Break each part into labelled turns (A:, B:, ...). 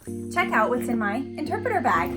A: Check out what's in my interpreter bag.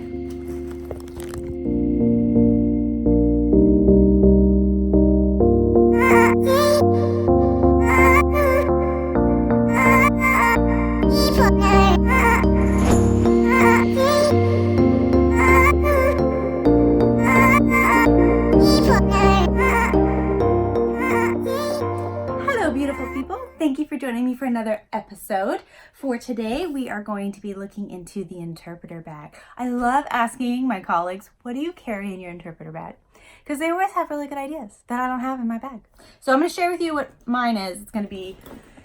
A: Hello, beautiful people. Thank you for joining me for another episode. For today, we are going to be looking into the interpreter bag. I love asking my colleagues, what do you carry in your interpreter bag? Because they always have really good ideas that I don't have in my bag. So I'm going to share with you what mine is. It's going to be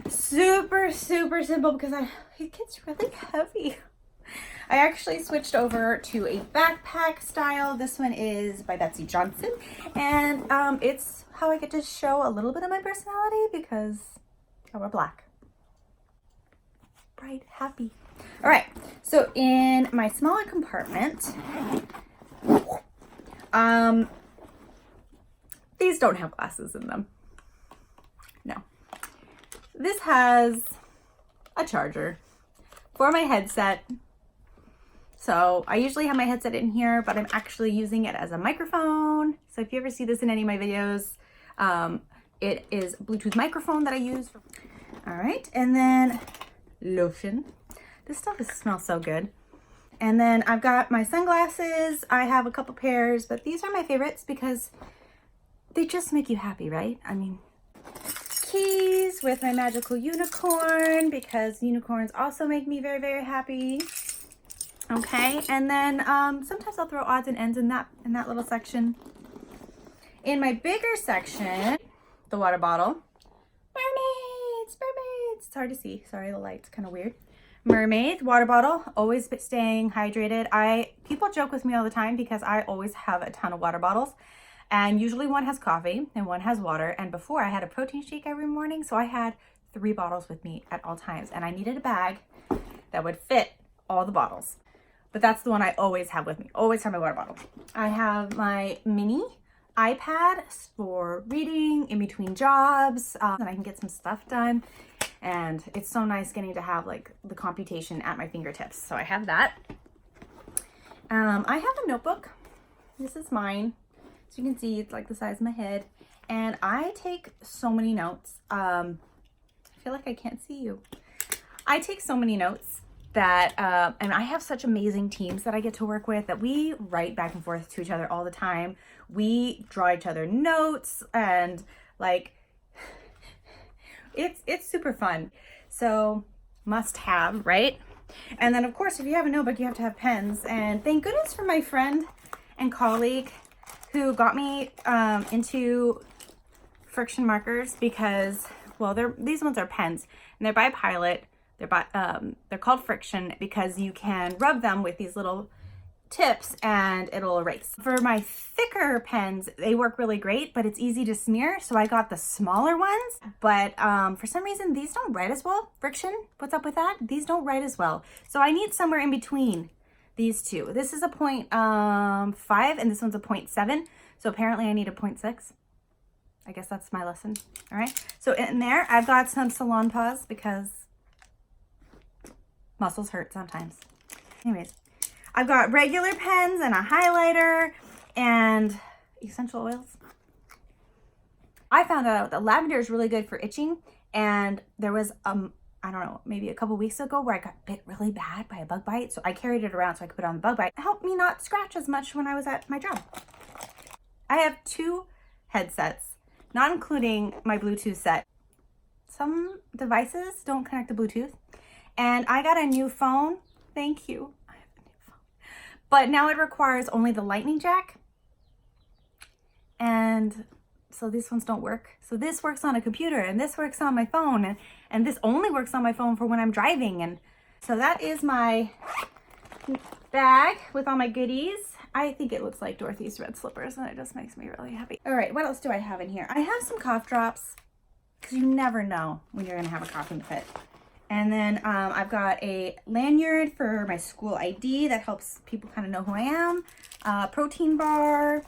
A: super simple because it gets really heavy. I actually switched over to a backpack style. This one is by Betsy Johnson, and it's how I get to show a little bit of my personality because I wear black. Bright, happy. All right, so in my smaller compartment, these don't have glasses in them. No. This has a charger for my headset. So I usually have my headset in here, but I'm actually using it as a microphone. So if you ever see this in any of my videos, it is a Bluetooth microphone that I use. All right, and then lotion. This stuff smells so good. And then I've got my sunglasses. I have a couple pairs, but these are my favorites because they just make you happy, right? I mean, keys with my magical unicorn because unicorns also make me very happy. Okay, and then sometimes I'll throw odds and ends in that little section. In my bigger section, the water bottle. Mermaids. It's hard to see. Sorry, the light's kind of weird. Mermaid water bottle, always staying hydrated. People joke with me all the time because I always have a ton of water bottles, and usually one has coffee and one has water. And before I had a protein shake every morning, so I had 3 bottles with me at all times, and I needed a bag that would fit all the bottles. But that's the one I always have with me. Always have my water bottle. I have my mini iPad for reading in between jobs, and I can get some stuff done. And it's so nice getting to have like the computation at my fingertips. So I have that. I have a notebook. This is mine. So you can see it's like the size of my head. And I take so many notes. I feel like I can't see you. I take so many notes that, and I have such amazing teams that I get to work with that we write back and forth to each other all the time. We draw each other notes and like, it's super fun. So must have, right? And then of course, if you have a notebook, you have to have pens. And thank goodness for my friend and colleague who got me into friction markers because, well, these ones are pens and they're by Pilot. They're called friction because you can rub them with these little tips and it'll erase. For my thicker pens, they work really great, but it's easy to smear. So I got the smaller ones, but for some reason, these don't write as well. Friction, what's up with that? These don't write as well. So I need somewhere in between these two. This is a 0.5 and this one's a 0.7. So apparently I need a 0.6. I guess that's my lesson. All right. So in there, I've got some Salon Paws because muscles hurt sometimes. Anyways, I've got regular pens and a highlighter and essential oils. I found out that lavender is really good for itching, and there was I don't know, maybe a couple weeks ago where I got bit really bad by a bug bite, so I carried it around so I could put on the bug bite. It helped me not scratch as much when I was at my job. I have 2 headsets, not including my Bluetooth set. Some devices don't connect to Bluetooth. And I got a new phone. Thank you. I have a new phone. But now it requires only the lightning jack. And so these ones don't work. So this works on a computer and this works on my phone. And this only works on my phone for when I'm driving. And so that is my bag with all my goodies. I think it looks like Dorothy's red slippers and it just makes me really happy. All right, what else do I have in here? I have some cough drops because you never know when you're gonna have a coughing fit. And then I've got a lanyard for my school ID that helps people kind of know who I am. Protein bar.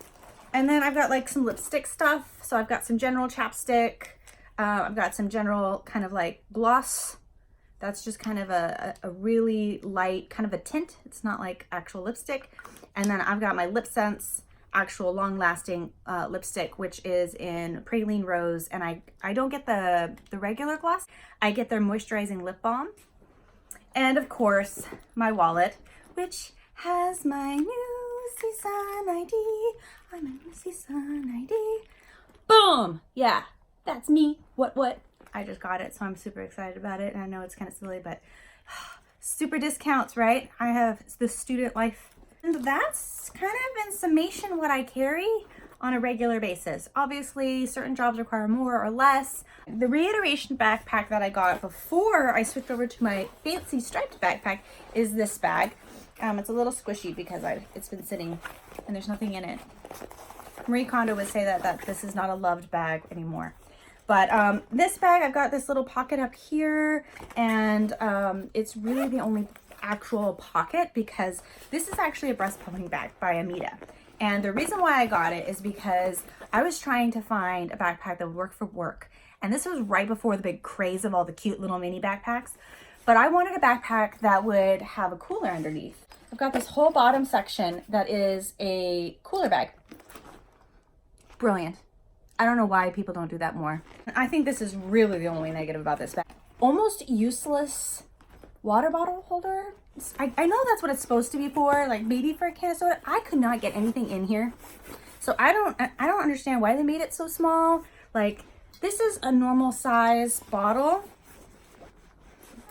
A: And then I've got like some lipstick stuff. So I've got some general chapstick. I've got some general kind of like gloss That's just kind of a really light, kind of a tint. It's not like actual lipstick. And then I've got my Lip Sense actual long-lasting lipstick, which is in Praline Rose. And I don't get the regular gloss. I get their moisturizing lip balm. And of course, my wallet, which has my new CSUN ID. I'm a new CSUN ID. Boom! Yeah, that's me. What? I just got it, so I'm super excited about it. And I know it's kind of silly, but super discounts, right? I have the student life. And that's kind of in summation what I carry on a regular basis. Obviously, certain jobs require more or less. The Reiteration backpack that I got before I switched over to my fancy striped backpack is this bag. It's a little squishy because it's been sitting and there's nothing in it. Marie Kondo would say that this is not a loved bag anymore. But this bag, I've got this little pocket up here, and it's really the only actual pocket because this is actually a breast pumping bag by Amita. And the reason why I got it is because I was trying to find a backpack that would work for work. And this was right before the big craze of all the cute little mini backpacks. But I wanted a backpack that would have a cooler underneath. I've got this whole bottom section that is a cooler bag. Brilliant. I don't know why people don't do that more. I think this is really the only negative about this bag. Almost useless water bottle holder. I know that's what it's supposed to be for, like maybe for a can of soda. I could not get anything in here. So I don't understand why they made it so small. Like, this is a normal size bottle.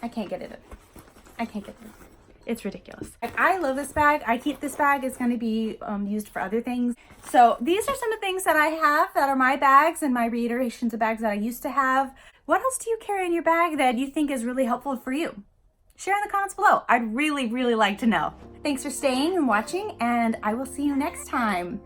A: I can't get it in. I can't get it in. It's ridiculous. I love this bag. I keep this bag. It's going to be used for other things. So these are some of the things that I have that are my bags and my reiterations of bags that I used to have. What else do you carry in your bag that you think is really helpful for you? Share in the comments below. I'd really, really like to know. Thanks for staying and watching, and I will see you next time.